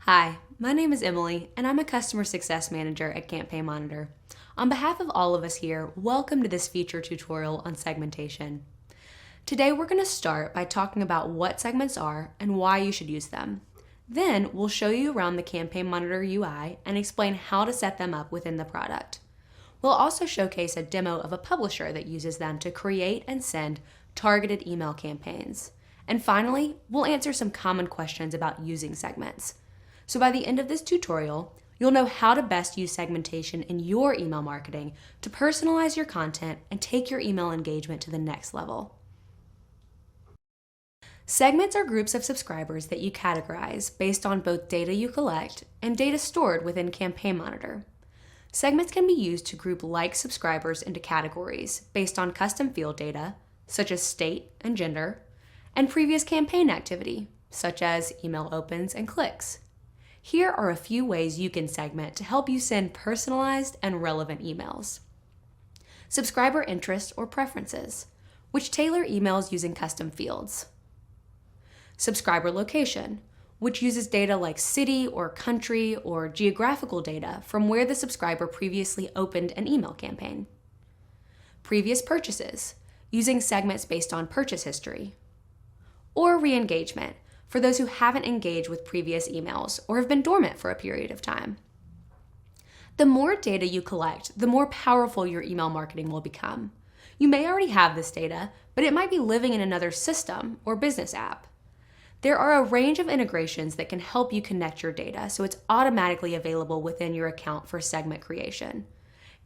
Hi, my name is Emily, and I'm a Customer Success Manager at Campaign Monitor. On behalf of all of us here, welcome to this feature tutorial on segmentation. Today we're going to start by talking about what segments are and why you should use them. Then we'll show you around the Campaign Monitor UI and explain how to set them up within the product. We'll also showcase a demo of a publisher that uses them to create and send targeted email campaigns. And finally, we'll answer some common questions about using segments. So by the end of this tutorial, you'll know how to best use segmentation in your email marketing to personalize your content and take your email engagement to the next level. Segments are groups of subscribers that you categorize based on both data you collect and data stored within Campaign Monitor. Segments can be used to group like subscribers into categories based on custom field data, such as state and gender, and previous campaign activity, such as email opens and clicks. Here are a few ways you can segment to help you send personalized and relevant emails. Subscriber interests or preferences, which tailor emails using custom fields. Subscriber location, which uses data like city or country or geographical data from where the subscriber previously opened an email campaign. Previous purchases, using segments based on purchase history. Or re-engagement, for those who haven't engaged with previous emails or have been dormant for a period of time. The more data you collect, the more powerful your email marketing will become. You may already have this data, but it might be living in another system or business app. There are a range of integrations that can help you connect your data so it's automatically available within your account for segment creation.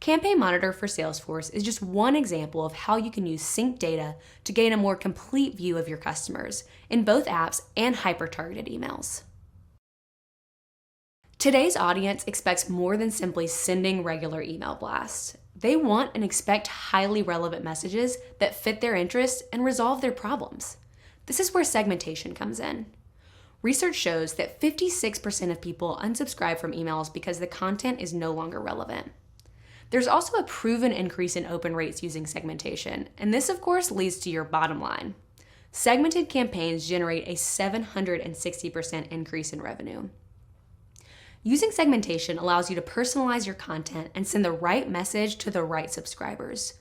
Campaign Monitor for Salesforce is just one example of how you can use synced data to gain a more complete view of your customers in both apps and hyper-targeted emails. Today's audience expects more than simply sending regular email blasts. They want and expect highly relevant messages that fit their interests and resolve their problems. This is where segmentation comes in. Research shows that 56% of people unsubscribe from emails because the content is no longer relevant. There's also a proven increase in open rates using segmentation, and this of course leads to your bottom line. Segmented campaigns generate a 760% increase in revenue. Using segmentation allows you to personalize your content and send the right message to the right subscribers.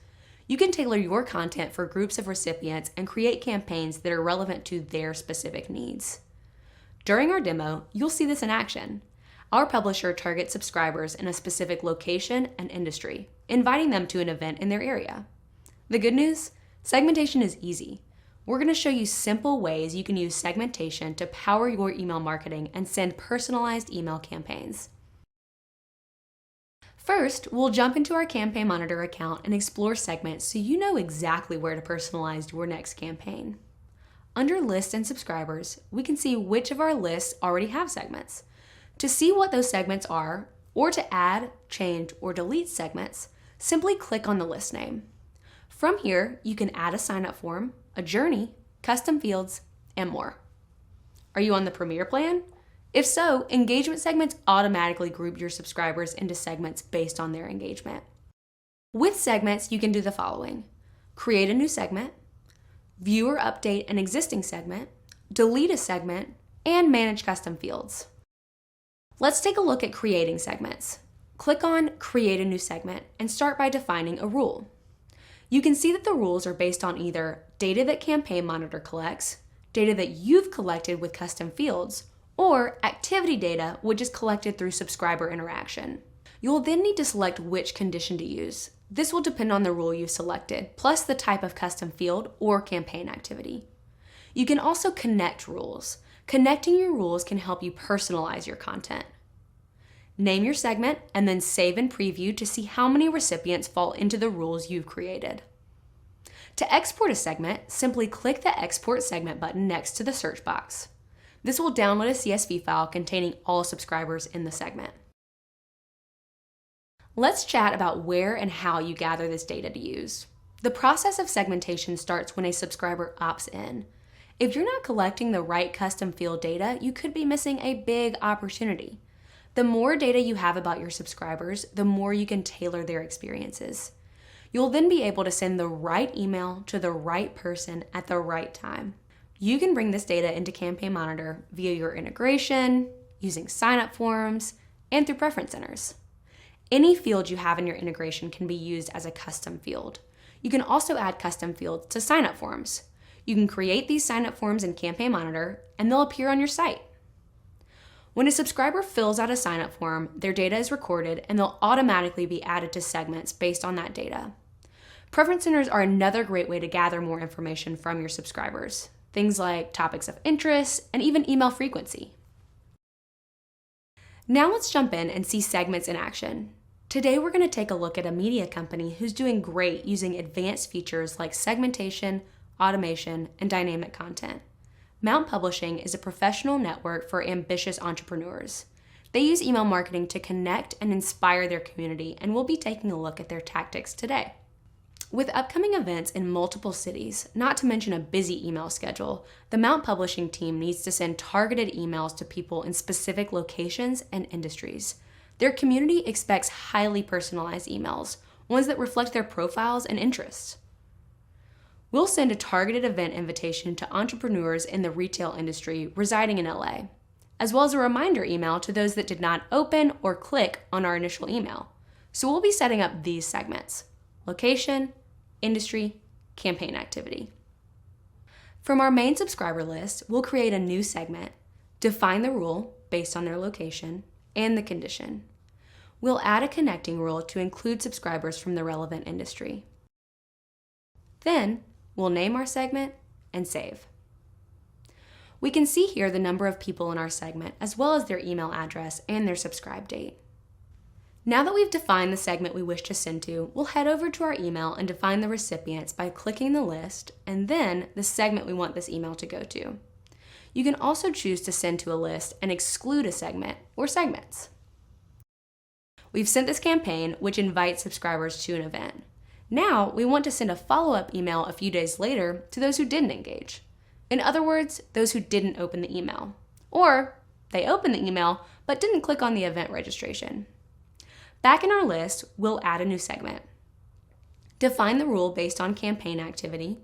You can tailor your content for groups of recipients and create campaigns that are relevant to their specific needs. During our demo, you'll see this in action. Our publisher targets subscribers in a specific location and industry, inviting them to an event in their area. The good news? Segmentation is easy. We're going to show you simple ways you can use segmentation to power your email marketing and send personalized email campaigns. First, we'll jump into our Campaign Monitor account and explore segments so you know exactly where to personalize your next campaign. Under Lists and Subscribers, we can see which of our lists already have segments. To see what those segments are, or to add, change, or delete segments, simply click on the list name. From here, you can add a sign-up form, a journey, custom fields, and more. Are you on the Premier plan? If so, engagement segments automatically group your subscribers into segments based on their engagement. With segments, you can do the following: create a new segment, view or update an existing segment, delete a segment, and manage custom fields. Let's take a look at creating segments. Click on Create a New Segment and start by defining a rule. You can see that the rules are based on either data that Campaign Monitor collects, data that you've collected with custom fields, or activity data which is collected through subscriber interaction. You'll then need to select which condition to use. This will depend on the rule you've selected, plus the type of custom field or campaign activity. You can also connect rules. Connecting your rules can help you personalize your content. Name your segment and then save and preview to see how many recipients fall into the rules you've created. To export a segment, simply click the Export Segment button next to the search box. This will download a CSV file containing all subscribers in the segment. Let's chat about where and how you gather this data to use. The process of segmentation starts when a subscriber opts in. If you're not collecting the right custom field data, you could be missing a big opportunity. The more data you have about your subscribers, the more you can tailor their experiences. You'll then be able to send the right email to the right person at the right time. You can bring this data into Campaign Monitor via your integration, using sign-up forms, and through preference centers. Any field you have in your integration can be used as a custom field. You can also add custom fields to sign-up forms. You can create these sign-up forms in Campaign Monitor, and they'll appear on your site. When a subscriber fills out a sign-up form, their data is recorded, and they'll automatically be added to segments based on that data. Preference centers are another great way to gather more information from your subscribers. Things like topics of interest and even email frequency. Now let's jump in and see segments in action. Today we're going to take a look at a media company who's doing great using advanced features like segmentation, automation, and dynamic content. Mount Publishing is a professional network for ambitious entrepreneurs. They use email marketing to connect and inspire their community, and we'll be taking a look at their tactics today. With upcoming events in multiple cities, not to mention a busy email schedule, the Mount Publishing team needs to send targeted emails to people in specific locations and industries. Their community expects highly personalized emails, ones that reflect their profiles and interests. We'll send a targeted event invitation to entrepreneurs in the retail industry residing in LA, as well as a reminder email to those that did not open or click on our initial email. So we'll be setting up these segments: location, industry, campaign activity. From our main subscriber list, we'll create a new segment, define the rule based on their location, and the condition. We'll add a connecting rule to include subscribers from the relevant industry. Then, we'll name our segment and save. We can see here the number of people in our segment, as well as their email address and their subscribe date. Now that we've defined the segment we wish to send to, we'll head over to our email and define the recipients by clicking the list and then the segment we want this email to go to. You can also choose to send to a list and exclude a segment or segments. We've sent this campaign, which invites subscribers to an event. Now we want to send a follow-up email a few days later to those who didn't engage. In other words, those who didn't open the email. Or they opened the email but didn't click on the event registration. Back in our list, we'll add a new segment. Define the rule based on campaign activity,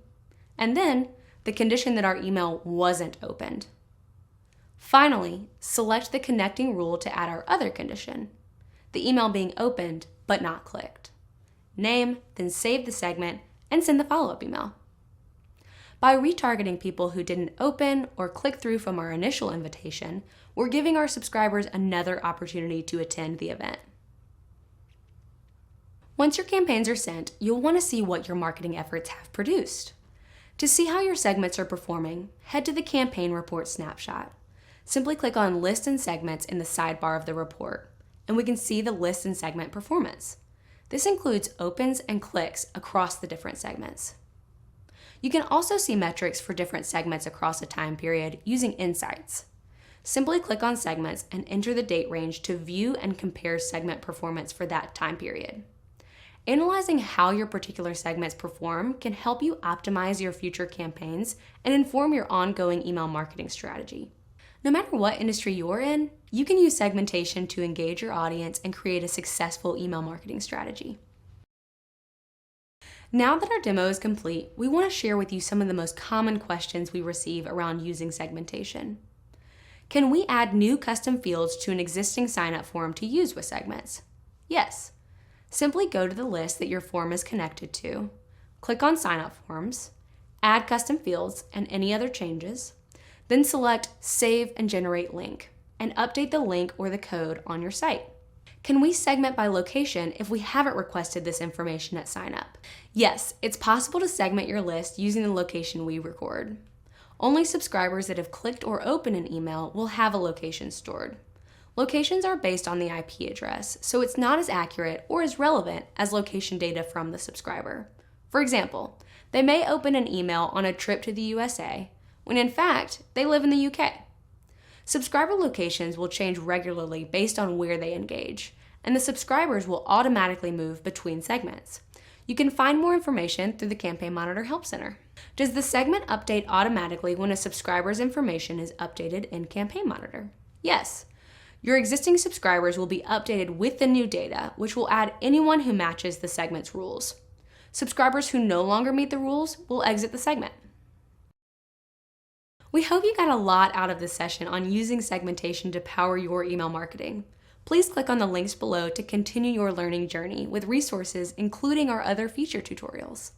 and then the condition that our email wasn't opened. Finally, select the connecting rule to add our other condition, the email being opened but not clicked. Name, then save the segment, and send the follow-up email. By retargeting people who didn't open or click through from our initial invitation, we're giving our subscribers another opportunity to attend the event. Once your campaigns are sent, you'll want to see what your marketing efforts have produced. To see how your segments are performing, head to the campaign report snapshot. Simply click on List and Segments in the sidebar of the report, and we can see the list and segment performance. This includes opens and clicks across the different segments. You can also see metrics for different segments across a time period using insights. Simply click on segments and enter the date range to view and compare segment performance for that time period. Analyzing how your particular segments perform can help you optimize your future campaigns and inform your ongoing email marketing strategy. No matter what industry you're in, you can use segmentation to engage your audience and create a successful email marketing strategy. Now that our demo is complete, we want to share with you some of the most common questions we receive around using segmentation. Can we add new custom fields to an existing sign-up form to use with segments? Yes. Simply go to the list that your form is connected to, click on Sign-up Forms, add custom fields and any other changes, then select Save and Generate Link, and update the link or the code on your site. Can we segment by location if we haven't requested this information at sign-up? Yes, it's possible to segment your list using the location we record. Only subscribers that have clicked or opened an email will have a location stored. Locations are based on the IP address, so it's not as accurate or as relevant as location data from the subscriber. For example, they may open an email on a trip to the USA, when in fact, they live in the UK. Subscriber locations will change regularly based on where they engage, and the subscribers will automatically move between segments. You can find more information through the Campaign Monitor Help Center. Does the segment update automatically when a subscriber's information is updated in Campaign Monitor? Yes. Your existing subscribers will be updated with the new data, which will add anyone who matches the segment's rules. Subscribers who no longer meet the rules will exit the segment. We hope you got a lot out of this session on using segmentation to power your email marketing. Please click on the links below to continue your learning journey with resources including our other feature tutorials.